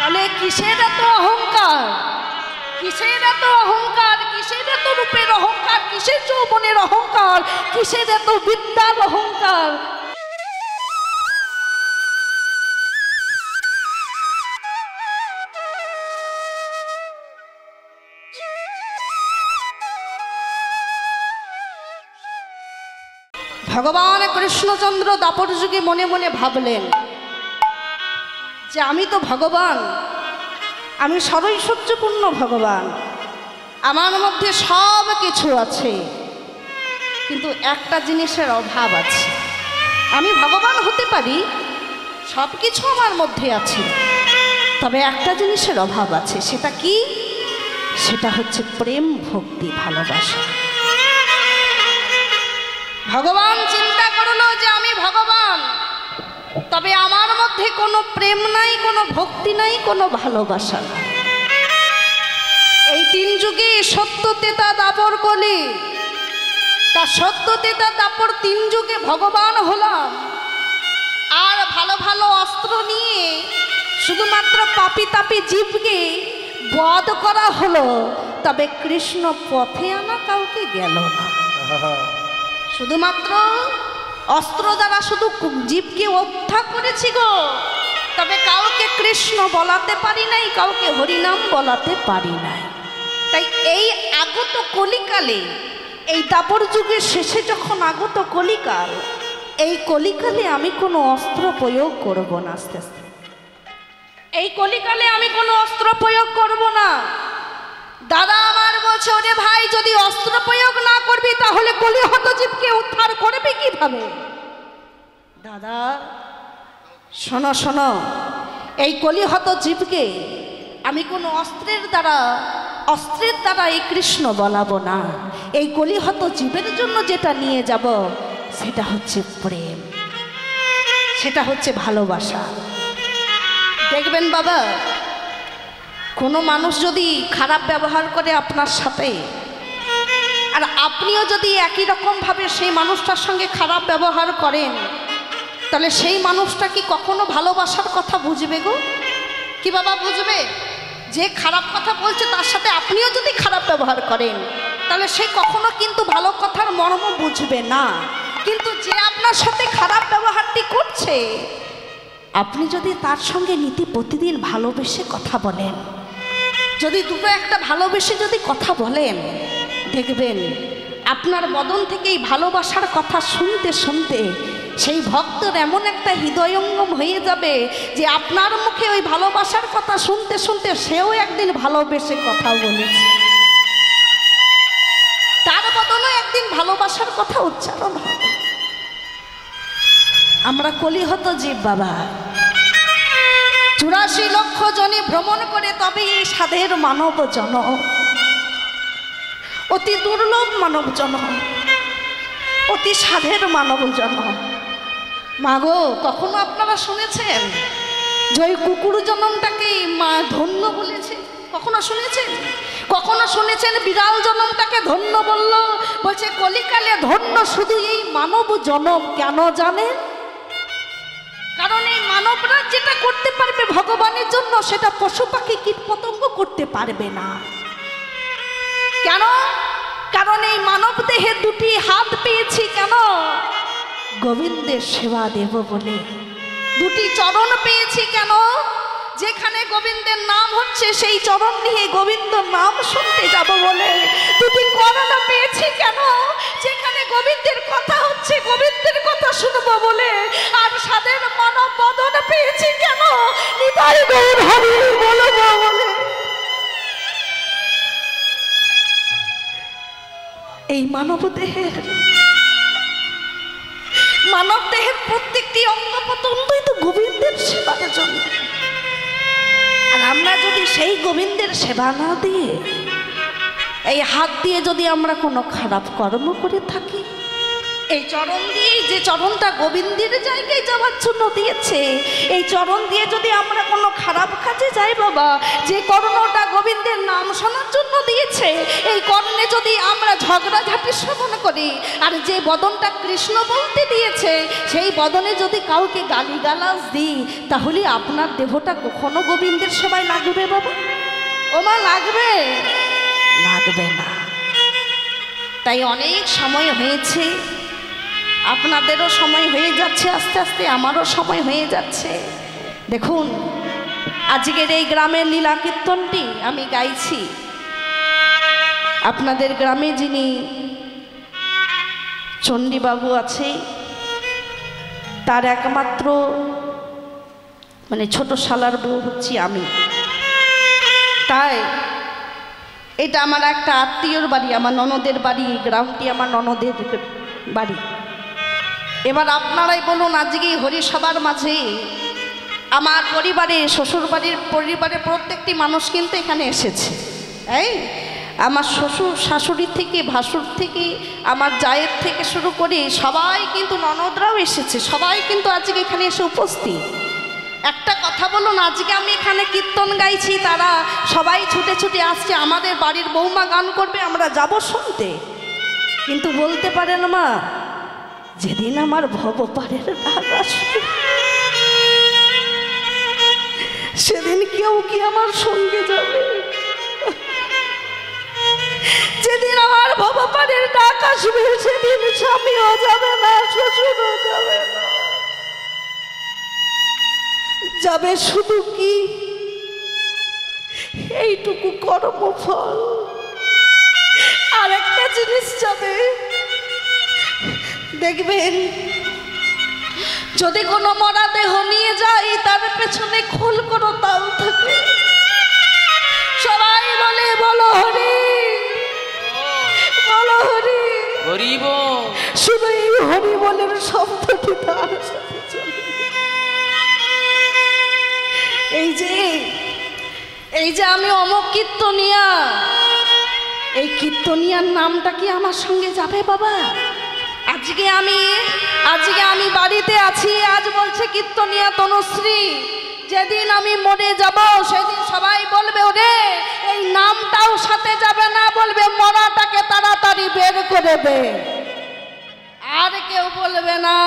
তাহলে কিসের এত অহংকার, কিসের এত অহংকার, কিসের এত রূপের অহংকার, কিসের যৌবনের অহংকার, কিসের এত বিদ্যার অহংকার? ভগবান কৃষ্ণচন্দ্র দাপর যুগে মনে মনে ভাবলেন যে আমি তো ভগবান, আমি সর্বৈশ্বর্যপূর্ণ ভগবান, আমার মধ্যে সব কিছু আছে, কিন্তু একটা জিনিসের অভাব আছে। আমি ভগবান হতে পারি, সব কিছু আমার মধ্যে আছে, তবে একটা জিনিসের অভাব আছে। সেটা কি? সেটা হচ্ছে প্রেম, ভক্তি, ভালোবাসা। ভগবান চিন্তা করলো যে আমি ভগবান, তবে আমার মধ্যে কোনো প্রেম নাই, কোনো ভক্তি নাই, কোনো ভালোবাসা নাই। এই তিন যুগে সত্য, তেতা, দাপর, কলি, তা সত্য, তেতা, দাপর তিন যুগে ভগবান হলাম, আর ভালো ভালো অস্ত্র নিয়ে শুধুমাত্র পাপি তাপি জীবকে বধ করা হলো, তবে কৃষ্ণ পথে আনা কাউকে গেল না। শুধুমাত্র অস্ত্র দ্বারা শুধু জীবকে হত্যা করেছি গো, তবে কাউকে কৃষ্ণ বলাতে পারি নাই, কাউকে হরিনাম বলাতে পারি নাই। তাই এই আগত কলিকালে, এই দাপর যুগের শেষে যখন আগত কলিকাল, এই কলিকালে আমি কোনো অস্ত্র প্রয়োগ করব না। আস্তে আস্তে এই কলিকালে আমি কোনো অস্ত্র প্রয়োগ করব না। দাদা আমার বলছে, ওরে ভাই, যদি অস্ত্র প্রয়োগ না করবি তাহলে কলিহত জীবকে উদ্ধার করবি কিভাবে? দাদা শোনো শোনো, এই কলিহত জীবকে আমি কোনো অস্ত্রের দ্বারা এই কৃষ্ণ বলাবো না। এই কলিহত জীবের জন্য যেটা নিয়ে যাব সেটা হচ্ছে প্রেম, সেটা হচ্ছে ভালোবাসা। দেখবেন বাবা, কোনো মানুষ যদি খারাপ ব্যবহার করে আপনার সাথে, আর আপনিও যদি একই রকমভাবে সেই মানুষটার সঙ্গে খারাপ ব্যবহার করেন, তাহলে সেই মানুষটা কি কখনো ভালোবাসার কথা বুঝবে গো? কি বাবা বুঝবে? যে খারাপ কথা বলছে তার সাথে আপনিও যদি খারাপ ব্যবহার করেন, তাহলে সে কখনো কিন্তু ভালো কথার মর্ম বুঝবে না। কিন্তু যে আপনার সাথে খারাপ ব্যবহারটি করছে, আপনি যদি তার সঙ্গে নীতি প্রতিদিন ভালোবেসে কথা বলেন, যদি দুটো একটা ভালোবেসে যদি কথা বলেন, দেখবেন আপনার বদন থেকে এই ভালোবাসার কথা শুনতে শুনতে সেই ভক্তর এমন একটা হৃদয়ঙ্গম হয়ে যাবে যে আপনার মুখে ওই ভালোবাসার কথা শুনতে শুনতে সেও একদিন ভালোবেসে কথা বলেছে, তার বদনে একদিন ভালোবাসার কথা উচ্চারণ হবে। আমরা কলিহত জীব বাবা, 84 লক্ষ জনে ভ্রমণ করে তবে এই সাধের মানব জনম, অতি দুর্লভ মানব জনম, অতি সাধের মানব জনম। মাগো, কখনো আপনারা শুনেছেন যে ওই কুকুর জনমটাকে মা ধন্য বলেছে? কখনো শুনেছেন? কখনো শুনেছেন বিড়াল জনমটাকে ধন্য বলল? বলছে কলিকালে ধন্য শুধু এই মানব জনম। কেন জানেন? কারণ এই মানবরা যেটা করতে পারবে ভগবানের জন্য, সেটা পশু পাখি কীট পতঙ্গ করতে পারবে না। কেন? কারণ এই মানব দেহে দুটি হাত পেয়েছি। কেন? গোবিন্দের সেবা দেব বলে। দুটি চরণ পেয়েছি। কেন? যেখানে গোবিন্দের নাম হচ্ছে সেই চরণ নিয়ে গোবিন্দ নাম শুনতে যাব বলে। দুটি কর্ণ পেয়েছি। কেন? যেখানে গোবিন্দের কথা হচ্ছে গোবিন্দের কথা শুনবো বলে। আর সাধের মানব বদন পেয়েছি। কেন? নিতাই গৌর হরি বলবো বলে। এই মানব দেহের প্রত্যেকটি অঙ্গ প্রত্যঙ্গই তো গোবিন্দের সেবার জন্য। আর আমরা যদি সেই গোবিন্দের সেবা না দিয়ে এই হাত দিয়ে যদি আমরা কোনো খারাপ কর্ম করে থাকি, এই চরণ দিয়েই, যে চরণটা গোবিন্দের জায়গায় যাওয়ার জন্য দিয়েছে, এই চরণ দিয়ে যদি আমরা কোনো খারাপ কাজে যাই বাবা, যে কর্ণটা গোবিন্দের নাম শোনার জন্য দিয়ে রয়েছে, এই কর্ণে যদি আমরা ঝগড়াঝাটি শ্রবণ করি, আর যে বদনটা কৃষ্ণ বলতে দিয়েছে সেই বদনে যদি কাউকে গালিগালাজ দিই, তাহলে আপনার দেহটা কখনো গোবিন্দের সেবায় লাগবে বাবা? ওমা লাগবে? লাগবে না। তাই অনেক সময় হয়েছে, আপনাদেরও সময় হয়ে যাচ্ছে, আস্তে আস্তে আমারও সময় হয়ে যাচ্ছে। দেখুন, আজকের এই গ্রামের লীলা কীর্তনটি আমি গাইছি। আপনাদের গ্রামে যিনি চণ্ডীবাবু আছে, তার একমাত্র ছোট শালার বউ হচ্ছি আমি। তাই এটা আমার একটা আত্মীয়র বাড়ি, আমার ননদের বাড়ি, গ্রামটি আমার ননদের বাড়ি। এবার আপনারাই বলুন, আজকে হরিসভার মাঝে আমার পরিবারে, শ্বশুর বাড়ির পরিবারের প্রত্যেকটি মানুষ কিন্তু এখানে এসেছে। এই আমার শ্বশুর শাশুড়ি থেকে, ভাসুর থেকে, আমার জায়ের থেকে শুরু করে সবাই কিন্তু, ননদরাও এসেছে, সবাই কিন্তু আজকে এখানে এসে উপস্থিত। একটা কথা বলুন, আজকে আমি এখানে কীর্তন গাইছি, তারা সবাই ছুটে ছুটে আসছে, আমাদের বাড়ির বৌমা গান করবে, আমরা যাব শুনতে। কিন্তু বলতে পারেন মা, যেদিন আমার ভবপারের ডাক আসবে সেদিন কেউ কি আমার সঙ্গে যাবে? যেদিন আমার ভবপারের ডাক আসবে সেদিন স্বামীও যাবে না, শ্বশুরও যাবে না, যাবে শুধু কি এইটুকু কর্মফল। আর একটা জিনিস যাবে, দেখবেন যদি কোনো মরা দেহ নিয়ে যাই, তার পেছনে খোল কোনো তাল থাকে। সবাই বলে বলো হরি, বলো হরি, হরি বল। শুধু এই হরি বলের শব্দটি তার সাথে চলে। এই যে আমি অমুক কীর্তনিয়া, এই কীর্তনিয়ার নামটা কি আমার সঙ্গে যাবে বাবা? আজকে আমি বাড়িতে আছি, আজ বলছে কীর্তনিয়া তনুশ্রী, যেদিন আমি মরে যাব সেদিন সবাই বলবে ওরে এই নামটাও সাথে যাবে না, বলবে মরাটাকে তাড়াতাড়ি বের করে দে। আর কেউ বলবে না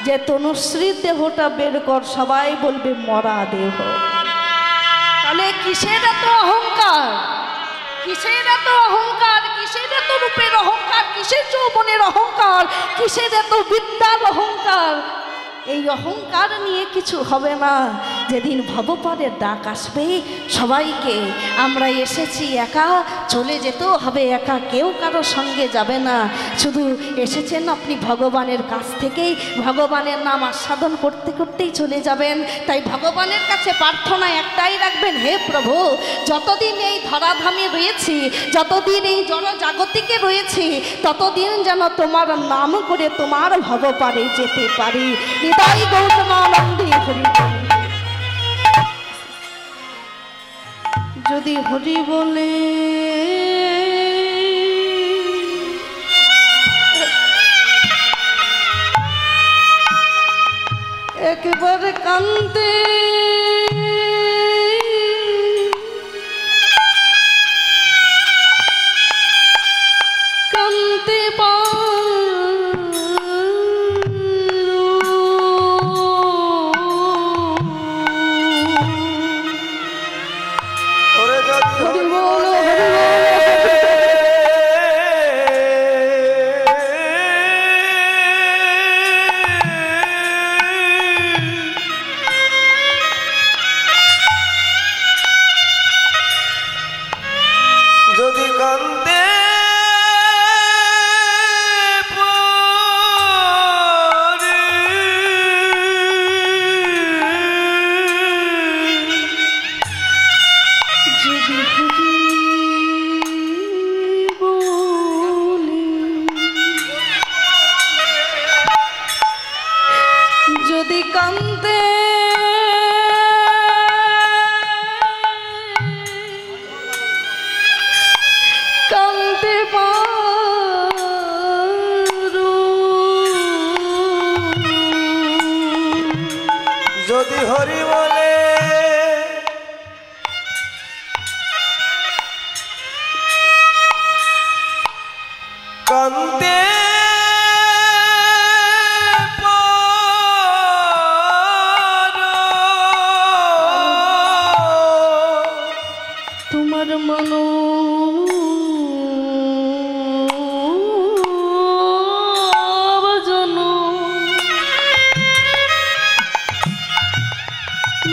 যে তনুশ্রীর দেহটা বের কর, সবাই বলবে মরা দেহ। তাহলে কিসের এত অহংকার? কিসের এত অহংকার? কিসের এত রূপের অহংকার? কিসের যৌবনের অহংকার? কিসের এত বিদ্যার অহংকার? এই অহংকার নিয়ে কিছু হবে না। যেদিন ভবপারের ডাক আসবে, সবাইকে আমরা এসেছি একা, চলে যেতেও হবে একা, কেউ কারো সঙ্গে যাবে না। শুধু এসেছেন আপনি ভগবানের কাছ থেকেই, ভগবানের নাম আস্বাদন করতে করতেই চলে যাবেন। তাই ভগবানের কাছে প্রার্থনা একটাই রাখবেন, হে প্রভু, যতদিন এই ধরাধামে রয়েছি, যতদিন এই জনজাগতিকে রয়েছি, ততদিন যেন তোমার নাম করে তোমার ভবপারে যেতে পারি। নিতাই গৌতমানন্দে হরি। যদি হরি বলে একবারে কান্দে, কান্দে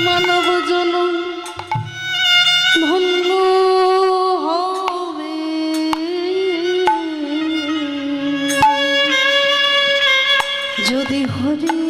মানব জনম ধন্য হবে যদি হরি